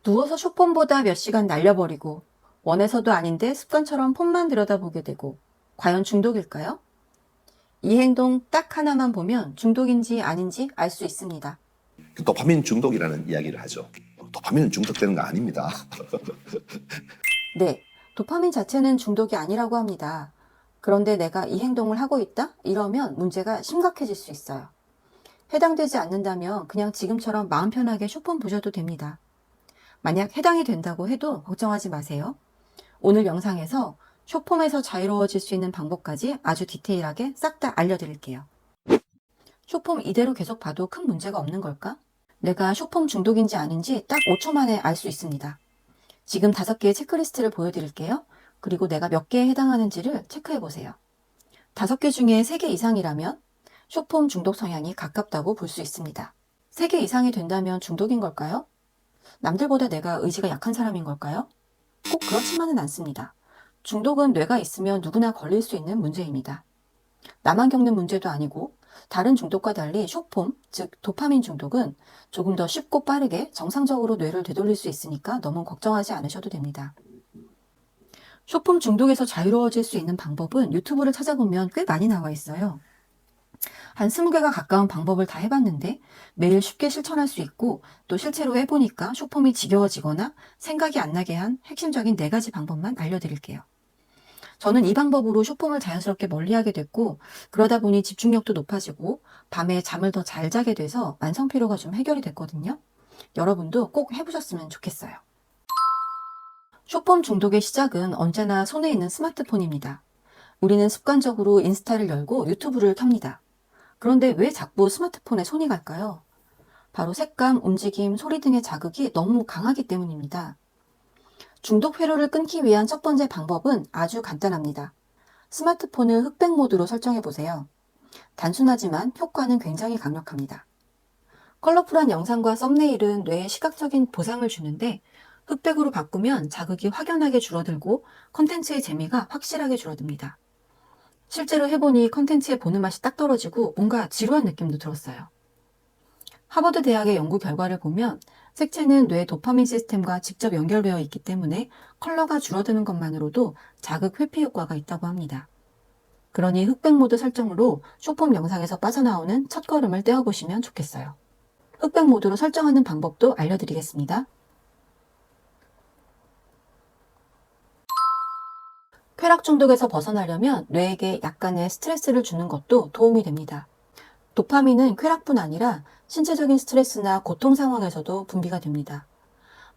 누워서 쇼폰보다 몇 시간 날려버리고 원해서도 아닌데 습관처럼 폰만 들여다보게 되고 과연 중독일까요? 이 행동 딱 하나만 보면 중독인지 아닌지 알 수 있습니다. 도파민 중독이라는 이야기를 하죠. 도파민은 중독되는 거 아닙니다. 네, 도파민 자체는 중독이 아니라고 합니다. 그런데 내가 이 행동을 하고 있다? 이러면 문제가 심각해질 수 있어요. 해당되지 않는다면 그냥 지금처럼 마음 편하게 쇼폰 보셔도 됩니다. 만약 해당이 된다고 해도 걱정하지 마세요. 오늘 영상에서 쇼폼에서 자유로워질 수 있는 방법까지 아주 디테일하게 싹 다 알려드릴게요. 쇼폼 이대로 계속 봐도 큰 문제가 없는 걸까? 내가 쇼폼 중독인지 아닌지 딱 5초 만에 알 수 있습니다. 지금 5개의 체크리스트를 보여드릴게요. 그리고 내가 몇 개에 해당하는지를 체크해보세요. 5개 중에 3개 이상이라면 쇼폼 중독 성향이 가깝다고 볼 수 있습니다. 3개 이상이 된다면 중독인 걸까요? 남들보다 내가 의지가 약한 사람인 걸까요? 꼭 그렇지만은 않습니다. 중독은 뇌가 있으면 누구나 걸릴 수 있는 문제입니다. 나만 겪는 문제도 아니고 다른 중독과 달리 쇼폼, 즉 도파민 중독은 조금 더 쉽고 빠르게 정상적으로 뇌를 되돌릴 수 있으니까 너무 걱정하지 않으셔도 됩니다. 쇼폼 중독에서 자유로워질 수 있는 방법은 유튜브를 찾아보면 꽤 많이 나와 있어요. 한 20개가 가까운 방법을 다 해봤는데 매일 쉽게 실천할 수 있고 또 실제로 해보니까 쇼폼이 지겨워지거나 생각이 안 나게 한 핵심적인 4가지 방법만 알려드릴게요. 저는 이 방법으로 쇼폼을 자연스럽게 멀리하게 됐고 그러다 보니 집중력도 높아지고 밤에 잠을 더 잘 자게 돼서 만성피로가 좀 해결이 됐거든요. 여러분도 꼭 해보셨으면 좋겠어요. 쇼폼 중독의 시작은 언제나 손에 있는 스마트폰입니다. 우리는 습관적으로 인스타를 열고 유튜브를 켭니다. 그런데 왜 자꾸 스마트폰에 손이 갈까요? 바로 색감, 움직임, 소리 등의 자극이 너무 강하기 때문입니다. 중독 회로를 끊기 위한 첫 번째 방법은 아주 간단합니다. 스마트폰을 흑백 모드로 설정해 보세요. 단순하지만 효과는 굉장히 강력합니다. 컬러풀한 영상과 썸네일은 뇌에 시각적인 보상을 주는데 흑백으로 바꾸면 자극이 확연하게 줄어들고 컨텐츠의 재미가 확실하게 줄어듭니다. 실제로 해보니 컨텐츠의 보는 맛이 딱 떨어지고 뭔가 지루한 느낌도 들었어요. 하버드 대학의 연구 결과를 보면 색채는 뇌 도파민 시스템과 직접 연결되어 있기 때문에 컬러가 줄어드는 것만으로도 자극 회피 효과가 있다고 합니다. 그러니 흑백 모드 설정으로 쇼폼 영상에서 빠져나오는 첫걸음을 떼어보시면 좋겠어요. 흑백 모드로 설정하는 방법도 알려드리겠습니다. 쾌락 중독에서 벗어나려면 뇌에게 약간의 스트레스를 주는 것도 도움이 됩니다. 도파민은 쾌락뿐 아니라 신체적인 스트레스나 고통 상황에서도 분비가 됩니다.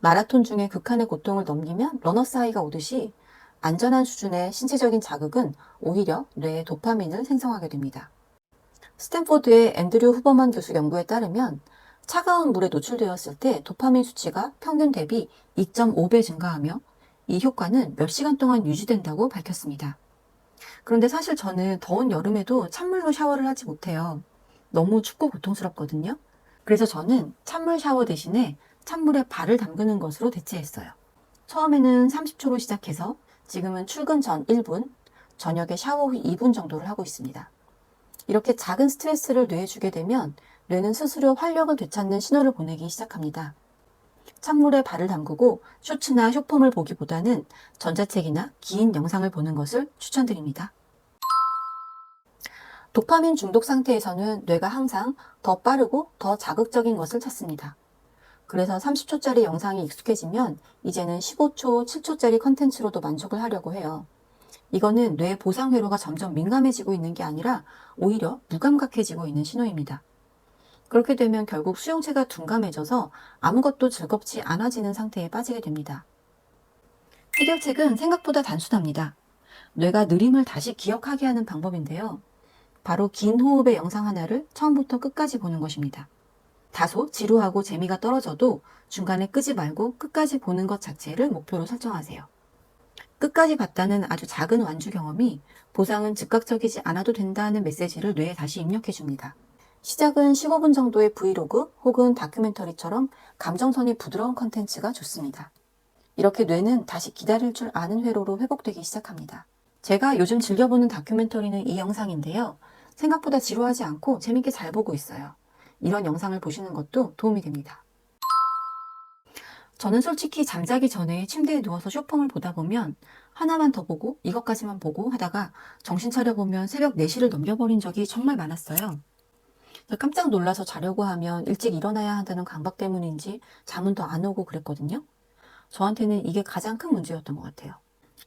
마라톤 중에 극한의 고통을 넘기면 러너스 하이가 오듯이 안전한 수준의 신체적인 자극은 오히려 뇌에 도파민을 생성하게 됩니다. 스탠포드의 앤드류 후버만 교수 연구에 따르면 차가운 물에 노출되었을 때 도파민 수치가 평균 대비 2.5배 증가하며 이 효과는 몇 시간 동안 유지된다고 밝혔습니다. 그런데 사실 저는 더운 여름에도 찬물로 샤워를 하지 못해요. 너무 춥고 고통스럽거든요. 그래서 저는 찬물 샤워 대신에 찬물에 발을 담그는 것으로 대체했어요. 처음에는 30초로 시작해서 지금은 출근 전 1분, 저녁에 샤워 후 2분 정도를 하고 있습니다. 이렇게 작은 스트레스를 뇌에 주게 되면 뇌는 스스로 활력을 되찾는 신호를 보내기 시작합니다. 찬물에 발을 담그고 쇼츠나 쇼폼을 보기보다는 전자책이나 긴 영상을 보는 것을 추천드립니다. 도파민 중독 상태에서는 뇌가 항상 더 빠르고 더 자극적인 것을 찾습니다. 그래서 30초짜리 영상이 익숙해지면 이제는 15초, 7초짜리 컨텐츠로도 만족을 하려고 해요. 이거는 뇌 보상 회로가 점점 민감해지고 있는 게 아니라 오히려 무감각해지고 있는 신호입니다. 그렇게 되면 결국 수용체가 둔감해져서 아무것도 즐겁지 않아지는 상태에 빠지게 됩니다. 해결책은 생각보다 단순합니다. 뇌가 느림을 다시 기억하게 하는 방법인데요. 바로 긴 호흡의 영상 하나를 처음부터 끝까지 보는 것입니다. 다소 지루하고 재미가 떨어져도 중간에 끄지 말고 끝까지 보는 것 자체를 목표로 설정하세요. 끝까지 봤다는 아주 작은 완주 경험이 보상은 즉각적이지 않아도 된다는 메시지를 뇌에 다시 입력해 줍니다. 시작은 15분 정도의 브이로그 혹은 다큐멘터리처럼 감정선이 부드러운 컨텐츠가 좋습니다. 이렇게 뇌는 다시 기다릴 줄 아는 회로로 회복되기 시작합니다. 제가 요즘 즐겨보는 다큐멘터리는 이 영상인데요. 생각보다 지루하지 않고 재밌게 잘 보고 있어요. 이런 영상을 보시는 것도 도움이 됩니다. 저는 솔직히 잠자기 전에 침대에 누워서 쇼폼을 보다 보면 하나만 더 보고 이것까지만 보고 하다가 정신 차려보면 새벽 4시를 넘겨버린 적이 정말 많았어요. 깜짝 놀라서 자려고 하면 일찍 일어나야 한다는 강박 때문인지 잠은 더 안 오고 그랬거든요. 저한테는 이게 가장 큰 문제였던 것 같아요.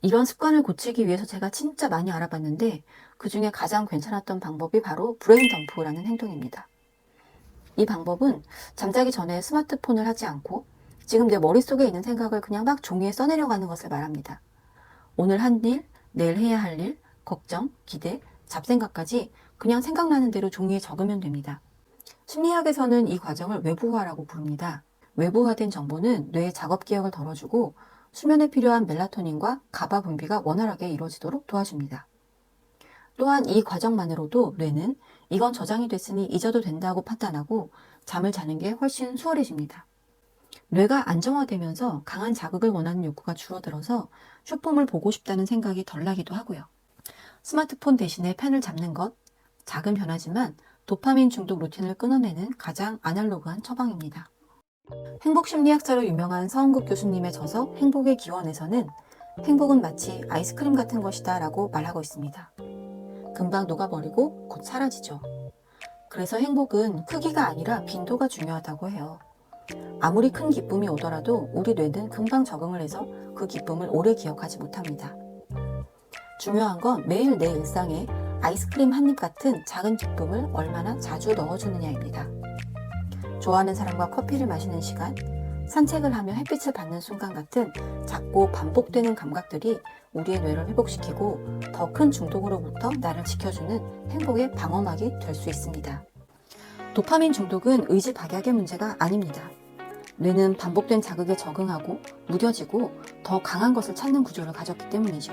이런 습관을 고치기 위해서 제가 진짜 많이 알아봤는데 그중에 가장 괜찮았던 방법이 바로 브레인 덤프라는 행동입니다. 이 방법은 잠자기 전에 스마트폰을 하지 않고 지금 내 머릿속에 있는 생각을 그냥 막 종이에 써내려가는 것을 말합니다. 오늘 한 일, 내일 해야 할 일, 걱정, 기대, 잡생각까지 그냥 생각나는 대로 종이에 적으면 됩니다. 심리학에서는 이 과정을 외부화라고 부릅니다. 외부화된 정보는 뇌의 작업 기억을 덜어주고 수면에 필요한 멜라토닌과 가바 분비가 원활하게 이루어지도록 도와줍니다. 또한 이 과정만으로도 뇌는 이건 저장이 됐으니 잊어도 된다고 판단하고 잠을 자는 게 훨씬 수월해집니다. 뇌가 안정화되면서 강한 자극을 원하는 욕구가 줄어들어서 쇼폼을 보고 싶다는 생각이 덜 나기도 하고요. 스마트폰 대신에 펜을 잡는 것, 작은 변화지만 도파민 중독 루틴을 끊어내는 가장 아날로그한 처방입니다. 행복심리학자로 유명한 서은국 교수님의 저서 행복의 기원에서는 행복은 마치 아이스크림 같은 것이다 라고 말하고 있습니다. 금방 녹아버리고 곧 사라지죠. 그래서 행복은 크기가 아니라 빈도가 중요하다고 해요. 아무리 큰 기쁨이 오더라도 우리 뇌는 금방 적응을 해서 그 기쁨을 오래 기억하지 못합니다. 중요한 건 매일 내 일상에 아이스크림 한 입 같은 작은 기쁨을 얼마나 자주 넣어주느냐입니다. 좋아하는 사람과 커피를 마시는 시간, 산책을 하며 햇빛을 받는 순간 같은 작고 반복되는 감각들이 우리의 뇌를 회복시키고 더 큰 중독으로부터 나를 지켜주는 행복의 방어막이 될 수 있습니다. 도파민 중독은 의지 박약의 문제가 아닙니다. 뇌는 반복된 자극에 적응하고 무뎌지고 더 강한 것을 찾는 구조를 가졌기 때문이죠.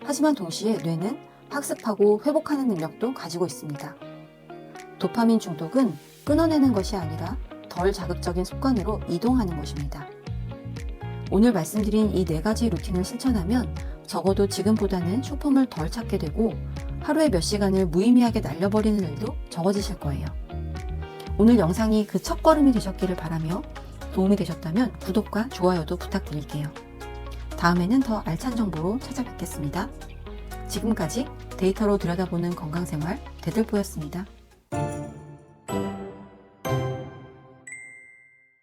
하지만 동시에 뇌는 학습하고 회복하는 능력도 가지고 있습니다. 도파민 중독은 끊어내는 것이 아니라 덜 자극적인 습관으로 이동하는 것입니다. 오늘 말씀드린 이 4가지 루틴을 실천하면 적어도 지금보다는 쇼폼을 덜 찾게 되고 하루에 몇 시간을 무의미하게 날려버리는 일도 적어지실 거예요. 오늘 영상이 그 첫걸음이 되셨기를 바라며 도움이 되셨다면 구독과 좋아요도 부탁드릴게요. 다음에는 더 알찬 정보로 찾아뵙겠습니다. 지금까지 데이터로 들여다보는 건강생활 대들보였습니다.